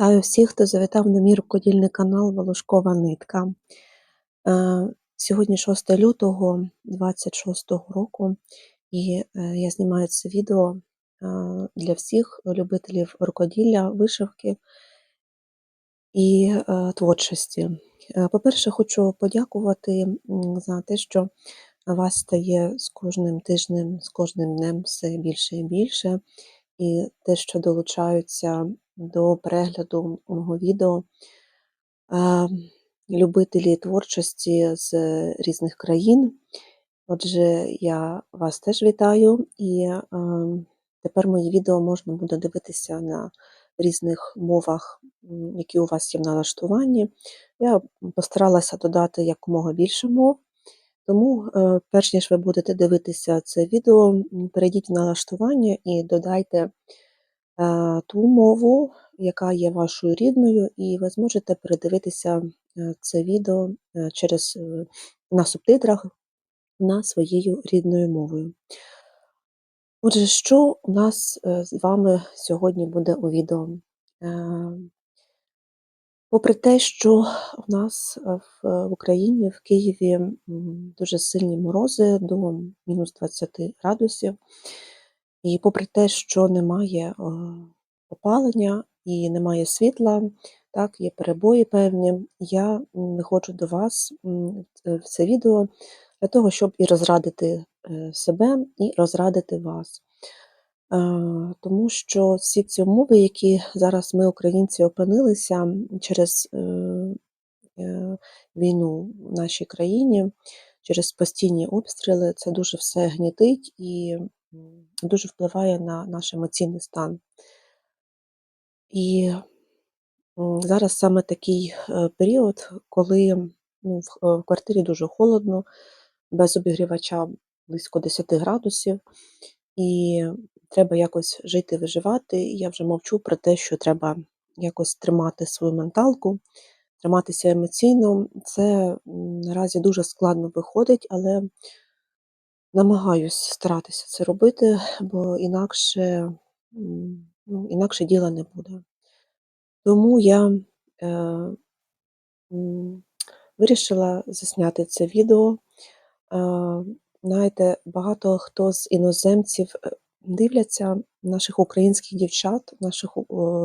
Вітаю всіх, хто завітав на мій рукодільний канал Волошкова нитка. Сьогодні 6 лютого 26-го року, і я знімаю це відео для всіх любителів рукоділля, вишивки і творчості. По-перше, хочу подякувати за те, що вас стає з кожним тижнем, з кожним днем все більше і більше, і те, що долучаються до перегляду мого відео любителі творчості з різних країн. Отже, я вас теж вітаю, і тепер мої відео можна буде дивитися на різних мовах, які у вас є в налаштуванні. Я постаралася додати якомога більше мов, тому перш ніж ви будете дивитися це відео, перейдіть в налаштування і додайте ту мову, яка є вашою рідною, і ви зможете передивитися це відео на субтитрах на своєю рідною мовою. Отже, що у нас з вами сьогодні буде у відео? Попри те, що в нас в Україні, в Києві дуже сильні морози до мінус 20 градусів, і попри те, що немає опалення і немає світла, так, є перебої певні, я виходжу до вас в це відео для того, щоб і розрадити себе, і розрадити вас. Тому що всі ці умови, які зараз ми, українці, опинилися через війну в нашій країні, через постійні обстріли, це дуже все гнітить і дуже впливає на наш емоційний стан. І зараз саме такий період, коли в квартирі дуже холодно, без обігрівача близько 10 градусів, і треба якось жити, виживати. Я вже мовчу про те, що треба якось тримати свою менталку, триматися емоційно. Це наразі дуже складно виходить, але намагаюсь старатися це робити, бо інакше діла не буде. Тому я вирішила засняти це відео. Знаєте, багато хто з іноземців дивляться наших українських дівчат, наших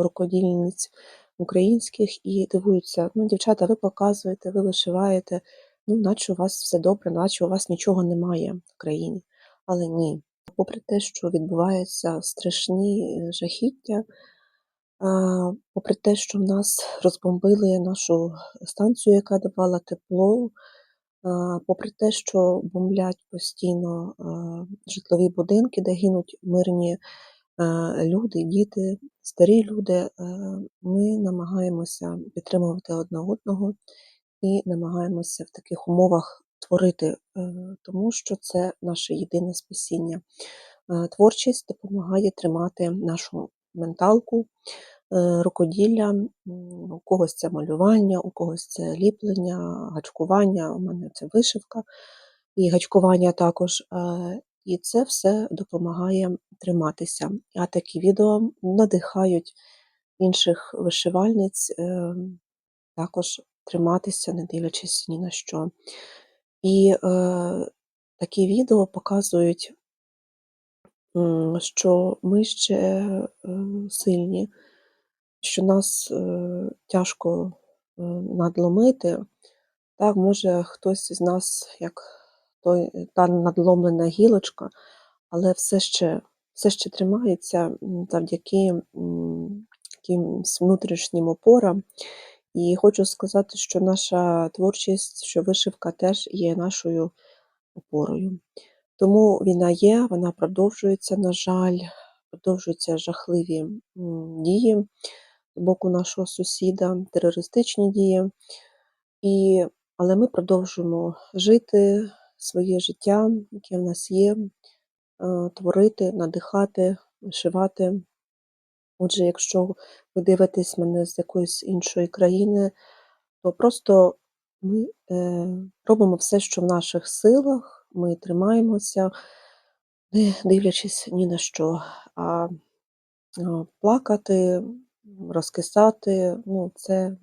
рукодільниць українських і дивуються: дівчата, ви показуєте, ви вишиваєте, наче у вас все добре, наче у вас нічого немає в країні. Але ні. Попри те, що відбуваються страшні жахіття, попри те, що в нас розбомбили нашу станцію, яка давала тепло, попри те, що бомблять постійно житлові будинки, де гинуть мирні люди, діти, старі люди, ми намагаємося підтримувати одне одного і намагаємося в таких умовах творити, тому що це наше єдине спасіння. Творчість допомагає тримати нашу менталку, рукоділля, у когось це малювання, у когось це ліплення, гачкування, у мене це вишивка і гачкування також. І це все допомагає триматися. А такі відео надихають інших вишивальниць також триматися, не дивлячись ні на що. І такі відео показують, що ми ще сильні, що нас тяжко надломити. Так, може, хтось із нас, як та надломлена гілочка, але все ще тримається завдяки якимсь внутрішнім опорам. І хочу сказати, що наша творчість, що вишивка теж є нашою опорою. Тому війна є, вона продовжується, на жаль, продовжуються жахливі дії з боку нашого сусіда, терористичні дії. Але ми продовжуємо жити своє життя, яке в нас є, творити, надихати, вишивати. Отже, якщо ви дивитесь мене з якоїсь іншої країни, то просто ми робимо все, що в наших силах, ми тримаємося, не дивлячись ні на що. А плакати розкисати. Ну, це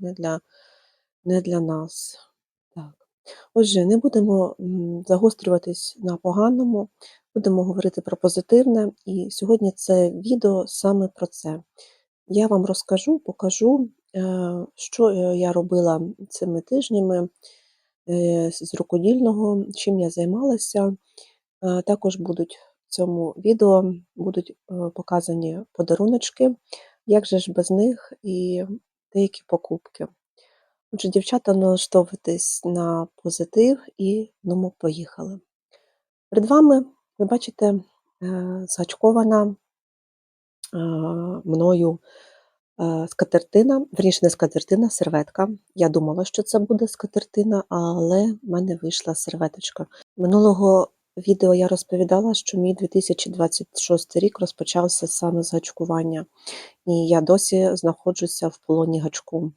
не для нас. Так. Отже, не будемо загострюватись на поганому, будемо говорити про позитивне. І сьогодні це відео саме про це. Я вам розкажу, покажу, що я робила цими тижнями з рукодільного, чим я займалася. Також будуть в цьому відео показані подаруночки, як же ж без них, і деякі покупки. Отже, дівчата, налаштовуйтесь на позитив і ну, поїхали. Перед вами, ви бачите, згачкована мною скатертина, верніше не скатертина, серветка. Я думала, що це буде скатертина, але в мене вийшла серветочка. Минулого відео я розповідала, що мій 2026 рік розпочався саме з гачкування, і я досі знаходжуся в полоні гачку.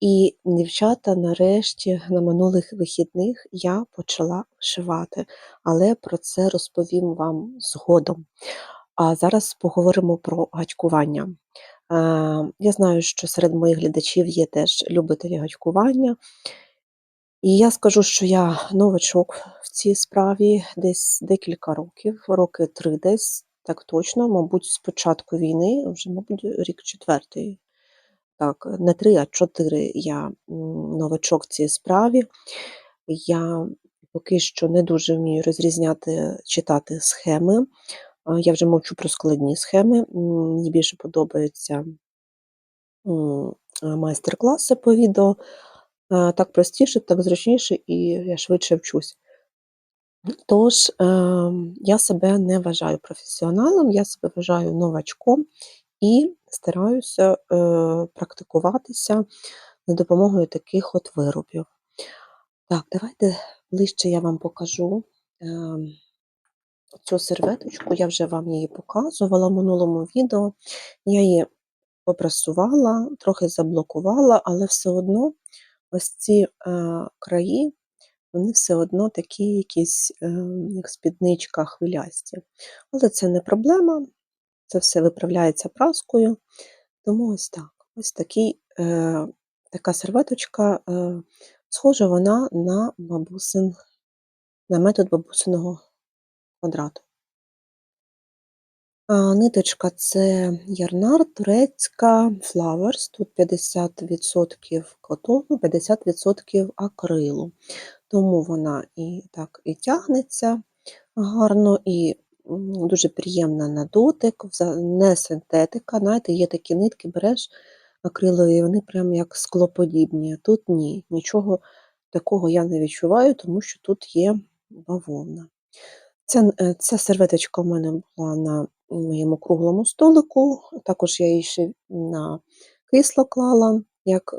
І, дівчата, нарешті, на минулих вихідних я почала вишивати, але про це розповім вам згодом. А зараз поговоримо про гачкування. Я знаю, що серед моїх глядачів є теж любителі гачкування. І я скажу, що я новачок в цій справі десь декілька років, роки 3 десь, так точно, мабуть, з початку війни, вже, мабуть, рік 4. Так, не 3, а 4 я новачок в цій справі. Я поки що не дуже вмію розрізняти, читати схеми. Я вже мовчу про складні схеми. Мені більше подобаються майстер-класи по відео. Так простіше, так зручніше, і я швидше вчусь. Тож, я себе не вважаю професіоналом, я себе вважаю новачком і стараюся практикуватися за допомогою таких от виробів. Так, давайте ближче я вам покажу цю серветочку, я вже вам її показувала в минулому відео. Я її попрасувала, трохи заблокувала, але все одно ось ці краї, вони все одно такі якісь, як спідничка, хвилясті. Але це не проблема, це все виправляється праскою. Тому ось так. Ось така серветочка, схожа вона на метод бабусиного квадрату. Ниточка це ярнар, турецька, Flowers, тут 50% котону, 50% акрилу. Тому вона і так і тягнеться гарно, і дуже приємна на дотик, не синтетика. Знаєте, є такі нитки, береш акрилові, вони прям як склоподібні. Тут ні, нічого такого я не відчуваю, тому що тут є бавовна. Ця серветочка в мене була на моєму круглому столику, також я її ще на крісло клала, як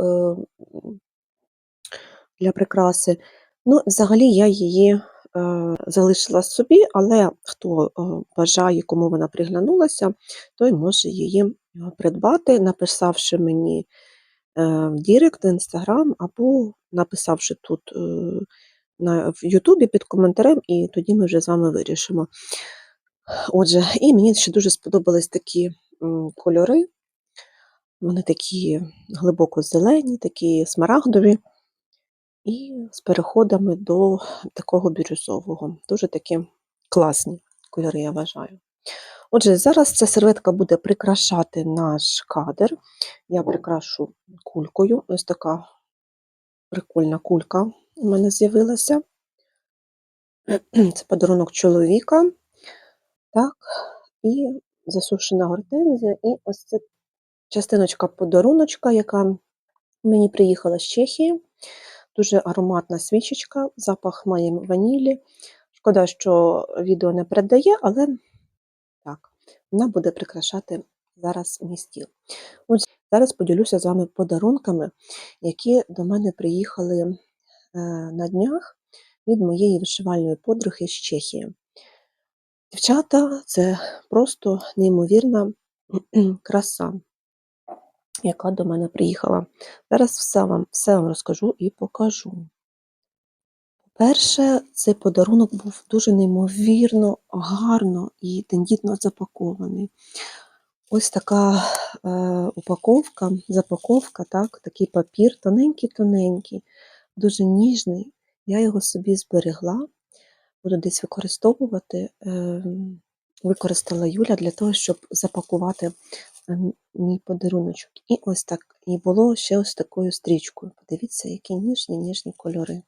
для прикраси. Ну, взагалі я її залишила собі, але хто бажає, кому вона приглянулася, той може її придбати, написавши мені в Дірект, в Інстаграм, або написавши тут в Ютубі під коментарем, і тоді ми вже з вами вирішимо. Отже, і мені ще дуже сподобались такі кольори. Вони такі глибоко зелені, такі смарагдові, і з переходами до такого бірюзового. Дуже такі класні кольори, я вважаю. Отже, зараз ця серветка буде прикрашати наш кадр. Я прикрашу кулькою. Ось така прикольна кулька у мене з'явилася. Це подарунок чоловіка. Так, і засушена гортензія, і ось ця частиночка подаруночка, яка мені приїхала з Чехії. Дуже ароматна свічечка, запах має ванілі. Шкода, що відео не передає, але так, вона буде прикрашати зараз мій стіл. Отже, зараз поділюся з вами подарунками, які до мене приїхали на днях від моєї вишивальної подруги з Чехії. Дівчата, це просто неймовірна краса, яка до мене приїхала. Зараз все вам розкажу і покажу. Перше, цей подарунок був дуже неймовірно, гарно і тендітно запакований. Ось така упаковка, запаковка, так, такий папір, тоненький-тоненький, дуже ніжний. Я його собі зберегла, буду десь використовувати. Використала Юля для того, щоб запакувати мій подаруночок. І ось так. І було ще ось такою стрічкою. Подивіться, які ніжні кольори.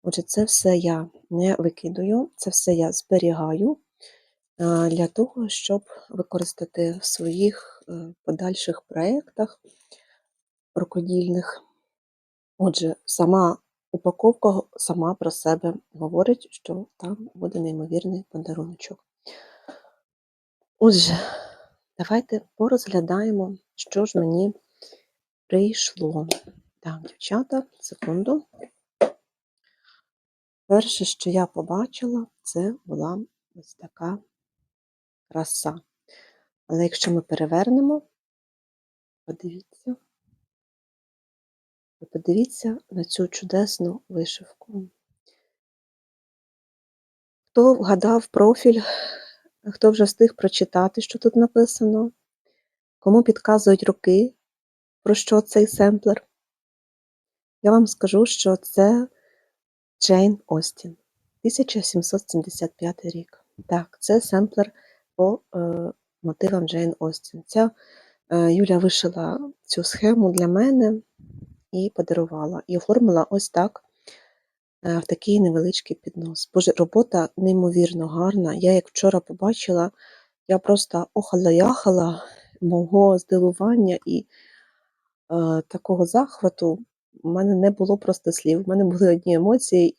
Отже, це все я не викидаю, це все я зберігаю для того, щоб використати в своїх подальших проєктах рукодільних. Отже, сама упаковка сама про себе говорить, що там буде неймовірний подаруночок. Отже, давайте порозглядаємо, що ж мені прийшло. Так, дівчата, секунду. Перше, що я побачила, це була ось така краса. Але якщо ми перевернемо, подивіться на цю чудесну вишивку. Хто вгадав профіль, хто вже встиг прочитати, що тут написано, кому підказують роки, про що цей семплер, я вам скажу, що це Джейн Остін, 1775 рік. Так, це семплер по мотивам Джейн Остін. Юля вишила цю схему для мене і подарувала. І оформила ось так, в такий невеличкий піднос. Боже, робота неймовірно гарна. Я як вчора побачила, я просто охала-яхала мого здивування і такого захвату. У мене не було просто слів, у мене були одні емоції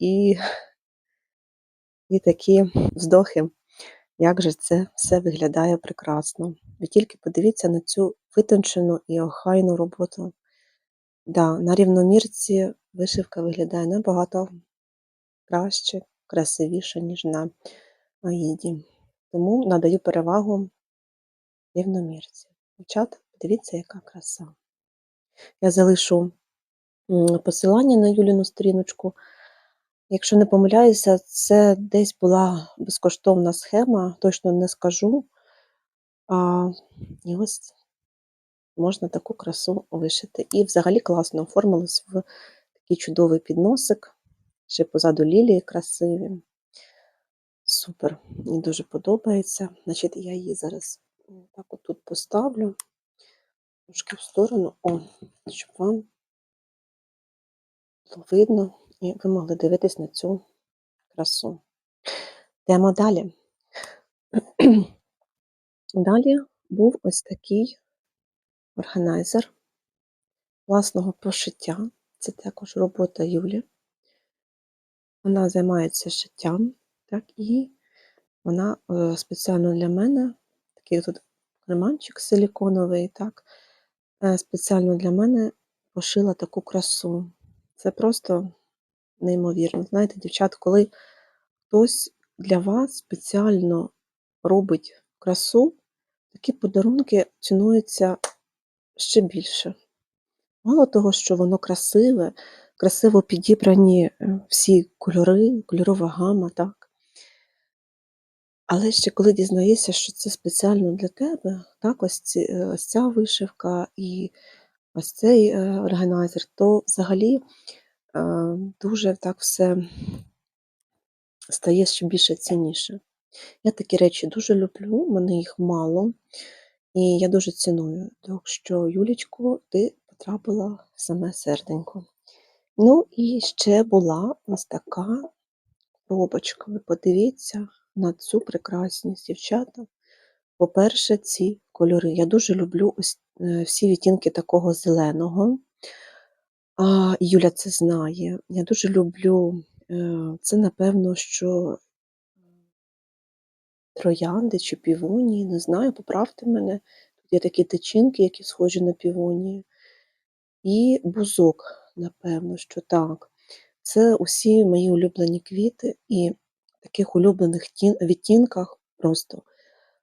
і такі вздохи. Як же це все виглядає прекрасно. Ви тільки подивіться на цю витончену і охайну роботу. Да, на рівномірці вишивка виглядає набагато краще, красивіше, ніж на аїді. Тому надаю перевагу рівномірці. Дівчата, подивіться, яка краса. Я залишу посилання на Юліну сторіночку. Якщо не помиляюся, це десь була безкоштовна схема, точно не скажу. І ось можна таку красу вишити. І взагалі класно оформилось в такий чудовий підносик. Ще позаду лілії красиві. Супер, мені дуже подобається. Значить, я її зараз так отут поставлю, трошки в сторону, щоб вам було видно, і ви могли дивитись на цю красу. Йдемо далі. Далі був ось такий органайзер власного пошиття. Це також робота Юлі. Вона займається шиттям, так, і вона спеціально для мене, такий тут карманчик силіконовий, так, спеціально для мене пошила таку красу. Це просто неймовірно. Знаєте, дівчат, коли хтось для вас спеціально робить красу, такі подарунки цінуються ще більше. Мало того, що воно красиве, красиво підібрані всі кольори, кольорова гама, так? Але ще коли дізнаєшся, що це спеціально для тебе, так, ось ця вишивка і ось цей органайзер, то взагалі дуже так все стає ще більше цінніше. Я такі речі дуже люблю, в мене їх мало, і я дуже ціную. Так що, Юлічко, ти потрапила в саме серденько. Ну і ще була ось така коробочка. Ви подивіться на цю прекрасність, дівчата. По-перше, ці кольори. Я дуже люблю ось всі відтінки такого зеленого. Юля це знає. Я дуже люблю, це, напевно, що троянди чи півонії, не знаю, поправте мене. Тут є такі тичинки, які схожі на півонії. І бузок, напевно, що так. Це усі мої улюблені квіти, і в таких улюблених відтінках просто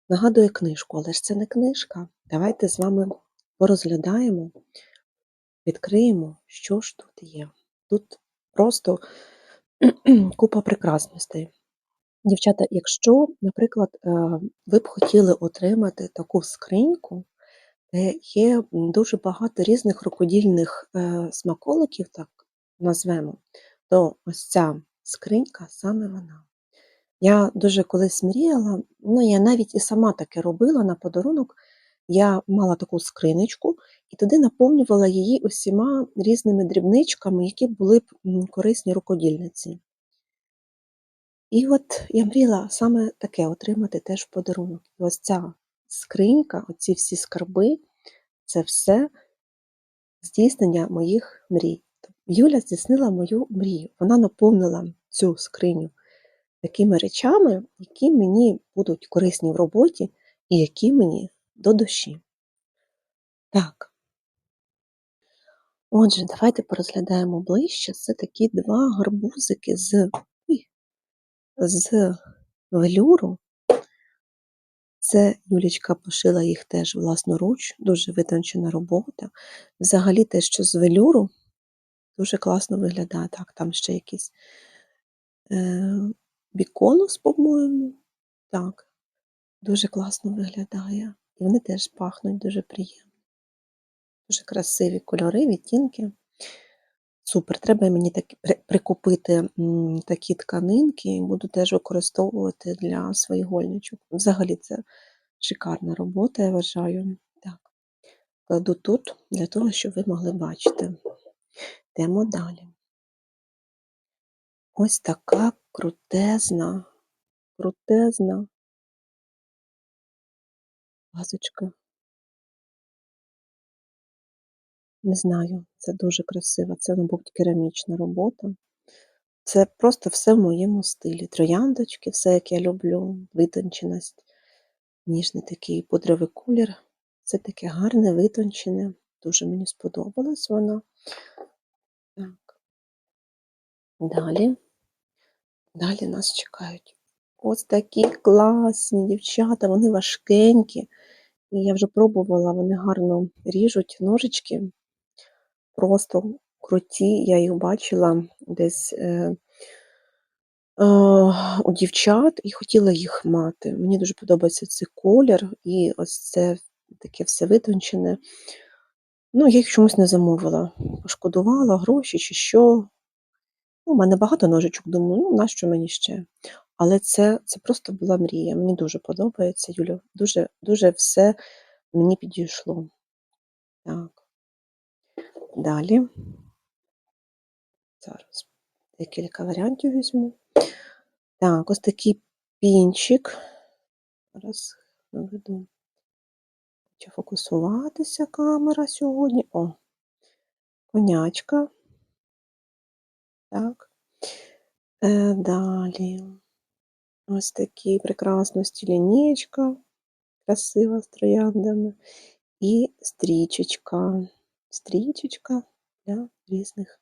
нагадує книжку, але ж це не книжка. Давайте з вами порозглядаємо, відкриємо, що ж тут є. Тут просто купа прекрасностей. Дівчата, якщо, наприклад, ви б хотіли отримати таку скриньку, де є дуже багато різних рукодільних смаколиків, так назвемо, то ось ця скринька саме вона. Я дуже колись мріяла, ну я навіть і сама таке робила на подарунок. Я мала таку скриничку і туди наповнювала її усіма різними дрібничками, які були б корисні рукодільниці. І от я мріяла саме таке отримати теж в подарунок. І ось ця скринька, оці всі скарби, це все здійснення моїх мрій. Юля здійснила мою мрію. Вона наповнила цю скриню такими речами, які мені будуть корисні в роботі і які мені до душі. Так, отже, давайте порозглядаємо ближче. Це такі два гарбузики з велюру. Це Юлічка пошила їх теж власноруч, дуже витончена робота. Взагалі те, що з велюру, дуже класно виглядає. Так, там ще якийсь біконус, по-моєму. Так, дуже класно виглядає. І вони теж пахнуть дуже приємно. Дуже красиві кольори, відтінки. Супер, треба мені прикупити такі тканинки і буду теж використовувати для своїх гольничок. Взагалі це шикарна робота, я вважаю. Так, кладу тут для того, щоб ви могли бачити. Йдемо далі. Ось така крутезна вазочка. Не знаю, це дуже красиво. Це, мабуть, керамічна робота. Це просто все в моєму стилі. Трояндочки, все, як я люблю, витонченість, ніжний такий пудровий колір. Це таке гарне, витончене. Дуже мені сподобалась вона. Так. Далі. Далі нас чекають ось такі класні дівчата, вони важкенькі. І я вже пробувала, вони гарно ріжуть ножички. Просто круті, я їх бачила десь у дівчат і хотіла їх мати. Мені дуже подобається цей колір і ось це таке все витончене. Ну, я їх чомусь не замовила. Пошкодувала гроші чи що. Ну, у мене багато ножичок, думаю, ну нащо мені ще? Але це просто була мрія. Мені дуже подобається, Юля. Дуже, дуже все мені підійшло. Так. Далі. Зараз декілька варіантів візьму. Так, ось такий пінчик. Зараз наведу. Хоче фокусуватися камера сьогодні. О, конячка. Так. Далі. Ось такі прекрасності лінійка, красива з трояндами. І стрічечка. Стрічечка для різних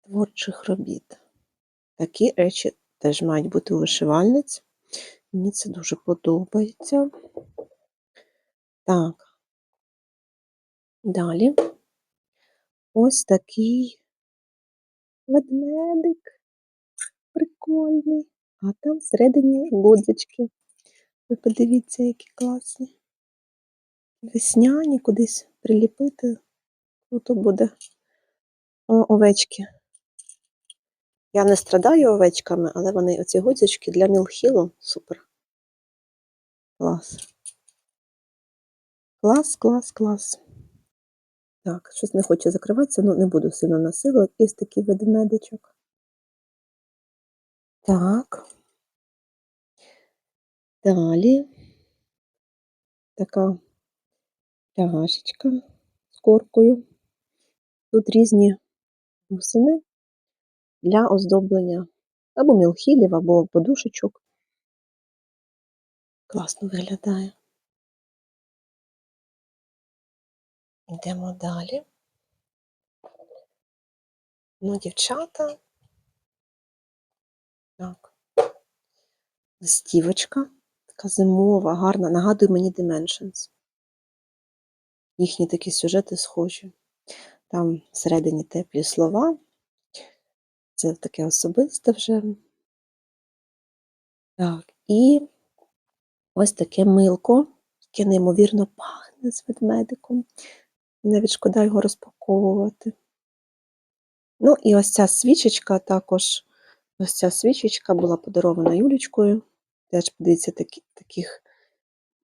творчих робіт. Такі речі теж мають бути у вишивальниць. Мені це дуже подобається. Так, далі ось такий ведмедик прикольний, а там всередині гудзички. Ви подивіться, які класні. Весняні кудись приліпити. Ото буде овечки. Я не страдаю овечками, але вони, оці гудзички для мілхілу, супер. Клас. Клас, клас, клас. Так, щось не хоче закриватися, ну не буду сильно насилувати. Ось такий ведмедичок. Так. Далі. Така тягашечка з коркою. Тут різні бусини для оздоблення або мілхілів, або подушечок. Класно виглядає. Йдемо далі. Ну, дівчата. Так. Листівочка. Така зимова, гарна. Нагадує мені Dimensions. Їхні такі сюжети схожі. Там всередині теплі слова. Це таке особисте вже. Так, і ось таке милко, яке неймовірно пахне з ведмедиком. Навіть шкода його розпаковувати. Ну і ось ця свічечка також, ось ця свічечка була подарована Юлічкою. Теж, подивіться, таких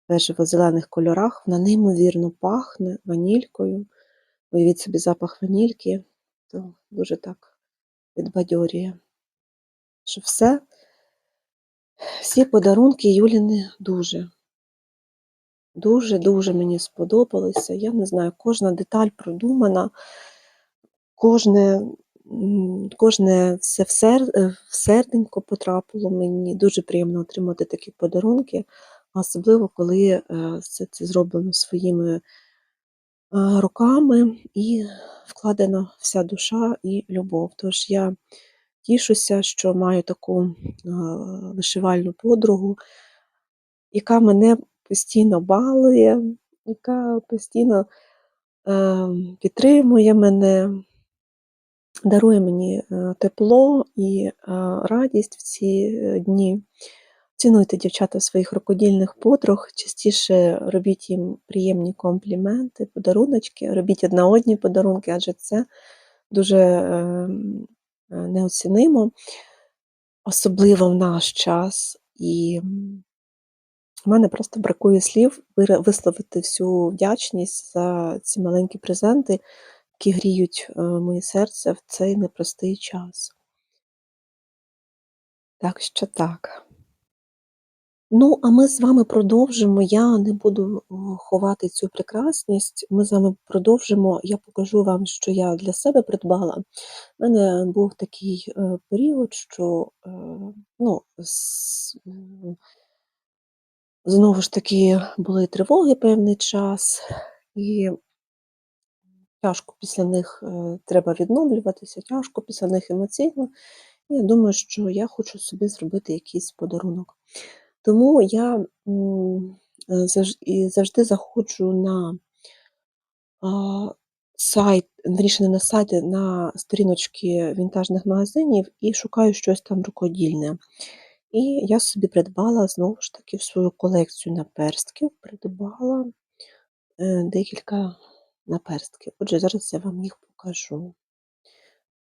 бежево-зелених кольорах. Вона неймовірно пахне ванількою. Уявіть собі запах ванільки, то дуже так підбадьорює. Що всі подарунки Юліни дуже мені сподобалися. Я не знаю, кожна деталь продумана, кожне все в серденько потрапило мені. Дуже приємно отримати такі подарунки, особливо коли все це зроблено своїми руками і вкладена вся душа і любов. Тож я тішуся, що маю таку вишивальну подругу, яка мене постійно балує, яка постійно підтримує мене, дарує мені тепло і радість в ці дні. Цінуйте, дівчата, своїх рукодільних подруг, частіше робіть їм приємні компліменти, подаруночки, робіть одна одні подарунки, адже це дуже неоцінимо, особливо в наш час. І в мене просто бракує слів висловити всю вдячність за ці маленькі презенти, які гріють моє серце в цей непростий час. Так що так. Ну, а ми з вами продовжимо. Я не буду ховати цю прекрасність. Ми з вами продовжимо. Я покажу вам, що я для себе придбала. У мене був такий період, що ну, знову ж таки були тривоги певний час, і тяжко після них треба відновлюватися, тяжко після них емоційно. І я думаю, що я хочу собі зробити якийсь подарунок. Тому я завжди заходжу на сайт, вірніше не на сайти, на сторіночки вінтажних магазинів і шукаю щось там рукодільне. І я собі придбала, знову ж таки, в свою колекцію наперстків, придбала декілька наперстків. Отже, зараз я вам їх покажу.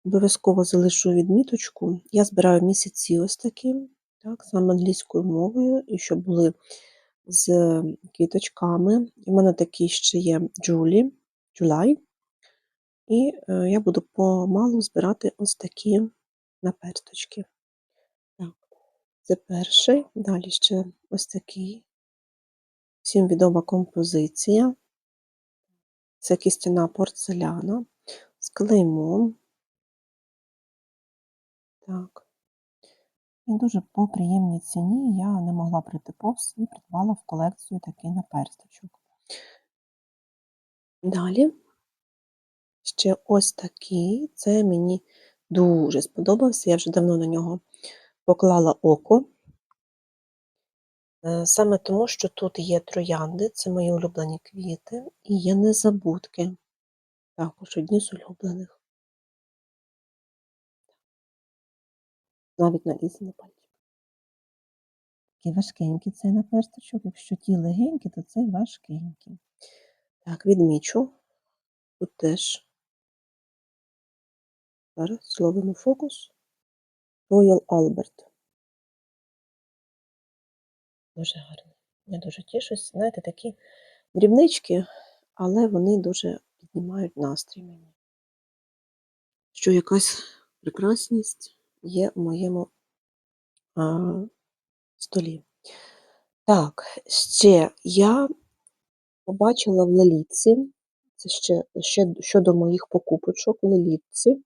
Обов'язково залишу відміточку. Я збираю місяці ось такі, так, саме англійською мовою, і щоб були з квіточками. У мене такий ще є July. І я буду помалу збирати ось такі наперсточки. Так, це перший, далі ще ось такий. Всім відома композиція. Це кістяна порцеляна з клеймом. Так. І дуже по приємній ціні я не могла прийти повз і придбала в колекцію такий наперсточок. Далі ще ось такий. Це мені дуже сподобався. Я вже давно на нього поклала око. Саме тому, що тут є троянди, це мої улюблені квіти, і є незабудки. Також одні з улюблених. Навіть налізли на пальчик. Такий важкенький цей наперсточок. Якщо ті легенькі, то цей важкенький. Так, відмічу. Тут теж. Зараз зловимо фокус. Royal Albert. Дуже гарний. Я дуже тішусь. Знаєте, такі дрібнички, але вони дуже піднімають настрій мені. Що якась прекрасність є в моєму столі. Так, ще я побачила в Лелітці, це ще щодо моїх покупочок в Лелітці,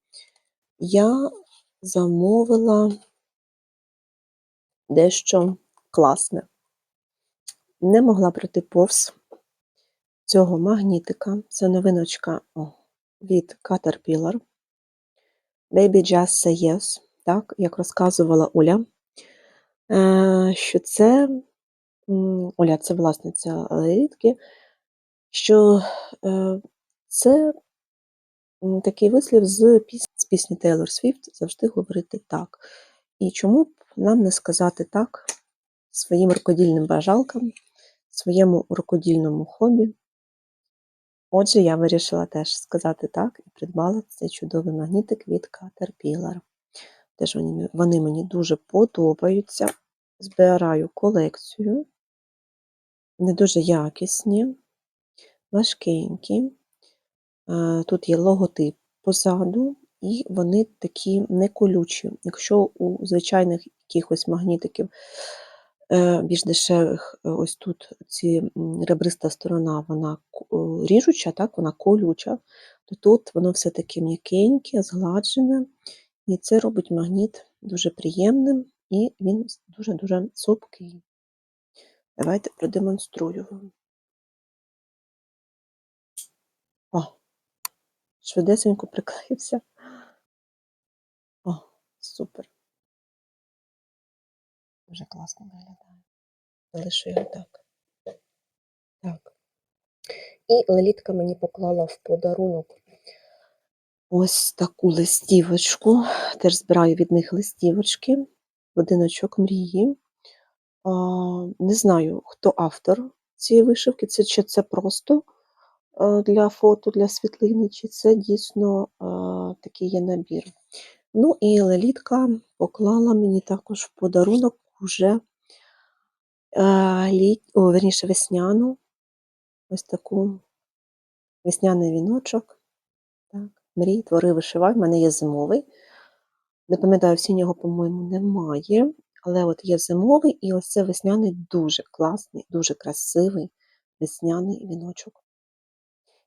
я замовила дещо класне. Не могла пройти повз цього магнітика. Це новиночка від Caterpillar. Baby Just Say Yes, так, як розказувала Оля, що це, Оля, це власниця Лелітки, що це такий вислів з пісні Тейлор Свіфт «Завжди говорити так». І чому б нам не сказати так своїм рукодільним бажалкам, своєму рукодільному хобі. Отже, я вирішила теж сказати так і придбала цей чудовий магнітик від Caterpillar. Теж вони мені дуже подобаються. Збираю колекцію. Вони дуже якісні, важкенькі. Тут є логотип позаду, і вони такі не колючі. Якщо у звичайних якихось магнітиків більш дешевих, ось тут ребриста сторона, вона ріжуча, так, вона колюча, то тут воно все таки м'якеньке, згладжене, і це робить магніт дуже приємним, і він дуже-дуже цупкий. Давайте продемонструю вам. О, швидесенько приклеївся. О, супер. Дуже класно виглядає. Залишу його так. Так. І Лелітка мені поклала в подарунок ось таку листівочку. Теж збираю від них листівочки. Будиночок мрії. Не знаю, хто автор цієї вишивки, чи це просто для фото, для світлини, чи це дійсно такий є набір. Ну і Лелітка поклала мені також в подарунок уже верніше весняну, ось таку весняний віночок. Так, мрій, твори, вишивай. В мене є зимовий. Не пам'ятаю, синього, по-моєму, немає. Але от є зимовий, і ось це весняний дуже класний, дуже красивий весняний віночок.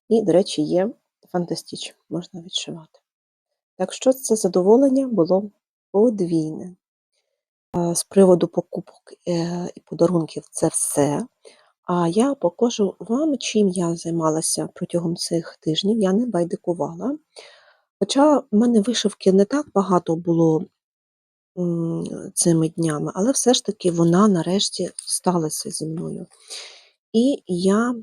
І, до речі, є фантастич, можна відшивати. Так що це задоволення було подвійне. З приводу покупок і подарунків це все. А я покажу вам, чим я займалася протягом цих тижнів. Я не байдикувала. Хоча в мене вишивки не так багато було цими днями, але все ж таки вона нарешті сталася зі мною. І я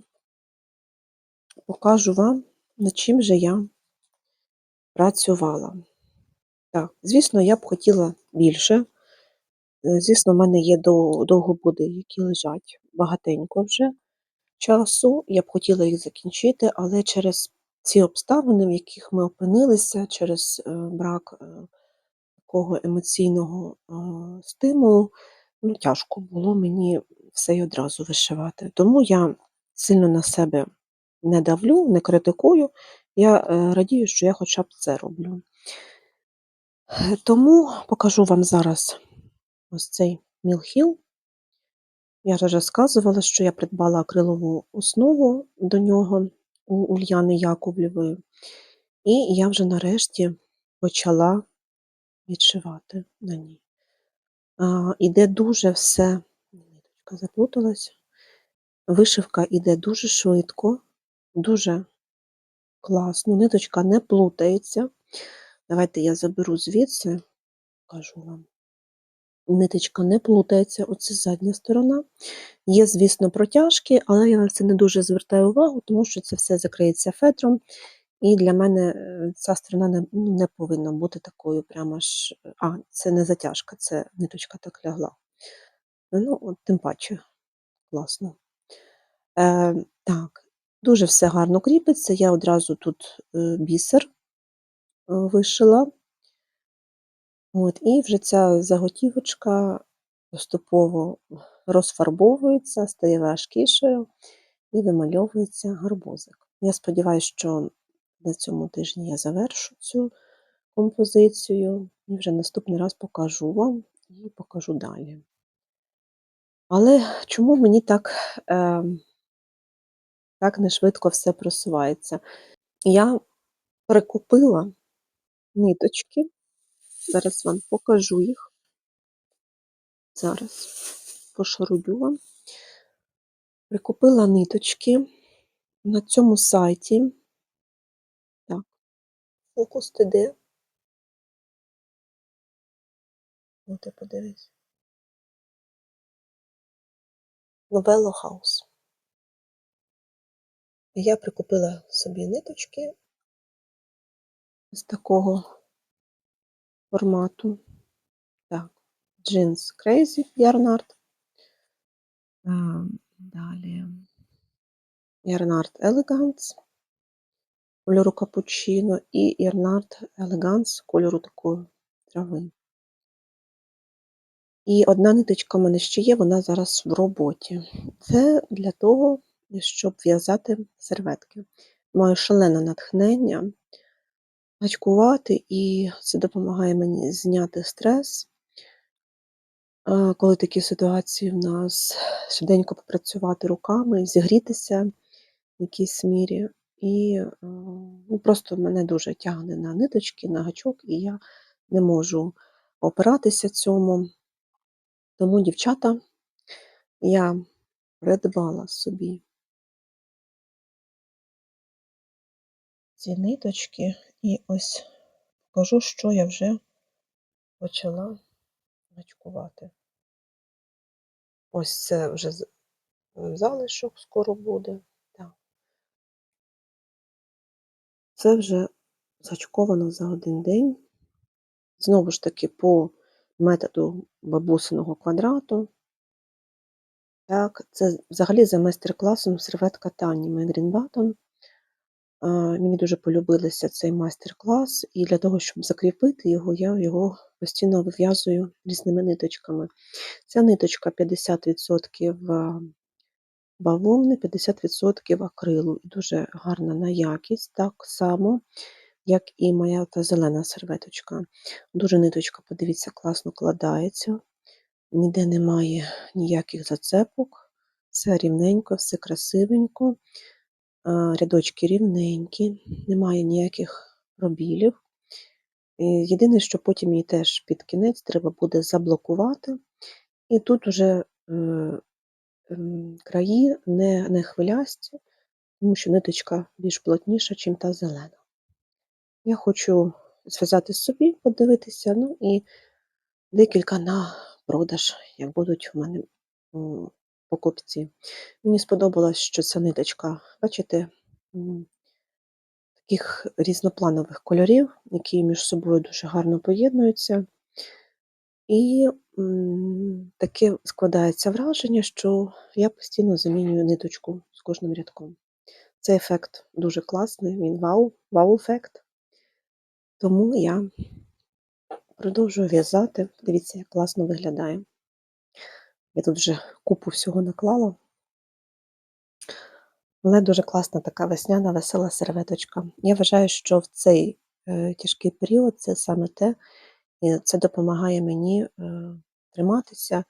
покажу вам, над чим же я працювала. Так, звісно, я б хотіла більше. Звісно, в мене є довгобуди, які лежать багатенько вже часу. Я б хотіла їх закінчити, але через ці обставини, в яких ми опинилися, через брак такого емоційного стимулу, тяжко було мені все й одразу вишивати. Тому я сильно на себе не давлю, не критикую, я радію, що я хоча б це роблю. Тому покажу вам зараз ось цей мілхіл. Я вже розказувала, що я придбала акрилову основу до нього у Ульяни Яковлєвої, і я вже нарешті почала відшивати на ній. Іде дуже все, ниточка заплуталась, вишивка іде дуже швидко, дуже класно, ниточка не плутається. Давайте я заберу звідси, покажу вам. Ниточка не плутається, оце задня сторона. Є, звісно, протяжки, але я на це не дуже звертаю увагу, тому що це все закриється фетром, і для мене ця сторона не повинна бути такою прямо ж. Це не затяжка, це ниточка так лягла. От тим паче, класно. Так, дуже все гарно кріпиться. Я одразу тут бісер вишила. І вже ця заготівочка поступово розфарбовується, стає важкішою і вимальовується гарбузик. Я сподіваюся, що на цьому тижні я завершу цю композицію і вже наступний раз покажу вам і покажу далі. Але чому мені так не швидко все просувається? Я прикупила ниточки, зараз вам покажу їх. Зараз пошарудю вам. Прикупила ниточки на цьому сайті. Так, фокус ти де? Ти подивись. Novello House. Я прикупила собі ниточки з такого формату. Так, Jeans Crazy Yarnart. Далі Yarnart Elegance кольору капучино і Yarnart Elegance кольору такої трави. І одна ниточка в мене ще є, вона зараз в роботі. Це для того, щоб в'язати серветки. Маю шалене натхнення гачкувати, і це допомагає мені зняти стрес. Коли такі ситуації в нас, швиденько попрацювати руками, зігрітися в якійсь мірі. І ну, просто мене дуже тягне на ниточки, на гачок, і я не можу опиратися цьому. Тому, дівчата, я придбала собі ці ниточки, і ось покажу, що я вже почала гачкувати. Ось це вже залишок скоро буде. Так. Це вже згачковано за один день. Знову ж таки, по методу бабусиного квадрату. Так, це взагалі за майстер-класом серветка Тані Мей Грінбаттон. Мені дуже полюбився цей майстер-клас, і для того, щоб закріпити його, я його постійно вив'язую різними ниточками. Ця ниточка 50% бавовни, 50% акрилу. Дуже гарна на якість, так само, як і моя та зелена серветочка. Дуже ниточка, подивіться, класно кладається, ніде немає ніяких зацепок, все рівненько, все красивенько. Рядочки рівненькі, немає ніяких пробілів. Єдине, що потім її теж під кінець треба буде заблокувати. І тут уже краї не хвилясті, тому що ниточка більш плотніша, ніж та зелена. Я хочу зв'язати собі, подивитися, ну і декілька на продаж, як будуть в мене покупці. Мені сподобалось, що ця ниточка, бачите, таких різнопланових кольорів, які між собою дуже гарно поєднуються. І таке складається враження, що я постійно замінюю ниточку з кожним рядком. Цей ефект дуже класний, він вау-ефект. Тому я продовжую в'язати. Дивіться, як класно виглядає. Я тут вже купу всього наклала. Але дуже класна така весняна, весела серветочка. Я вважаю, що в цей тяжкий період це саме те, і це допомагає мені триматися.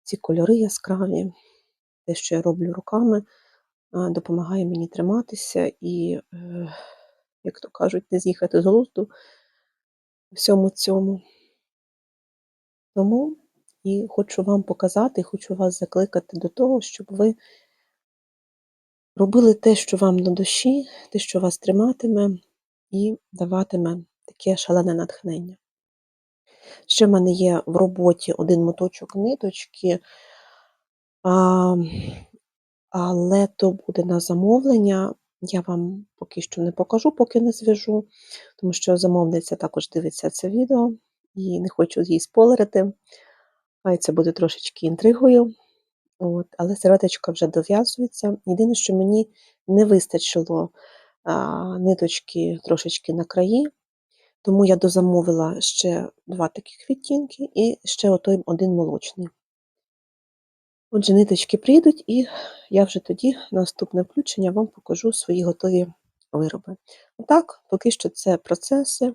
Ці кольори яскраві, те, що я роблю руками, допомагає мені триматися і, як то кажуть, не з'їхати з глузду у всьому цьому. Тому і хочу вам показати, хочу вас закликати до того, щоб ви робили те, що вам на душі, те, що вас триматиме і даватиме таке шалене натхнення. Ще в мене є в роботі один моточок ниточки, але то буде на замовлення. Я вам поки що не покажу, поки не зв'яжу, тому що замовниця також дивиться це відео і не хочу їй спойлерити. Хай це буде трошечки інтригою. Але серветочка вже дов'язується. Єдине, що мені не вистачило ниточки трошечки на краї, тому я дозамовила ще 2 таких відтінки і ще отой один молочний. Отже, ниточки прийдуть, і я вже тоді на наступне включення вам покажу свої готові вироби. Отак, поки що це процеси,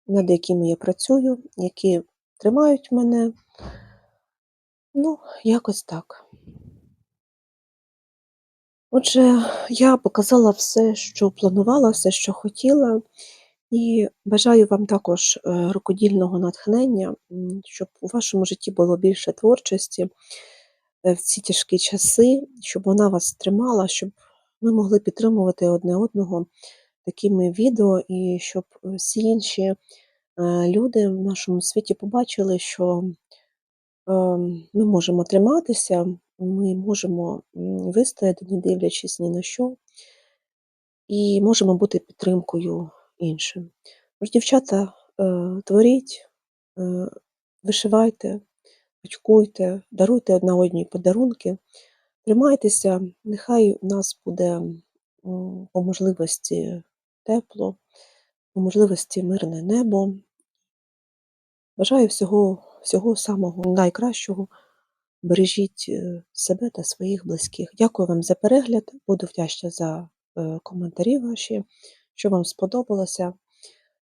над якими я працюю, які тримають мене. Ну, якось так. Отже, я показала все, що планувала, все, що хотіла, і бажаю вам також рукодільного натхнення, щоб у вашому житті було більше творчості в ці тяжкі часи, щоб вона вас тримала, щоб ми могли підтримувати одне одного такими відео, і щоб всі інші люди в нашому світі побачили, що ми можемо триматися, ми можемо вистояти, не дивлячись ні на що, і можемо бути підтримкою іншим. Тож, дівчата, творіть, вишивайте, батькуйте, даруйте одна одній подарунки, тримайтеся, нехай у нас буде по можливості тепло, по можливості мирне небо. Бажаю всього самого найкращого. Бережіть себе та своїх близьких. Дякую вам за перегляд. Буду вдячна за коментарі ваші, що вам сподобалося.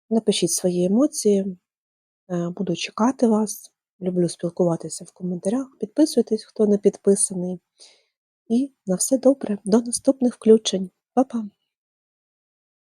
Напишіть свої емоції, буду чекати вас. Люблю спілкуватися в коментарях. Підписуйтесь, хто не підписаний. І на все добре. До наступних включень. Па-па!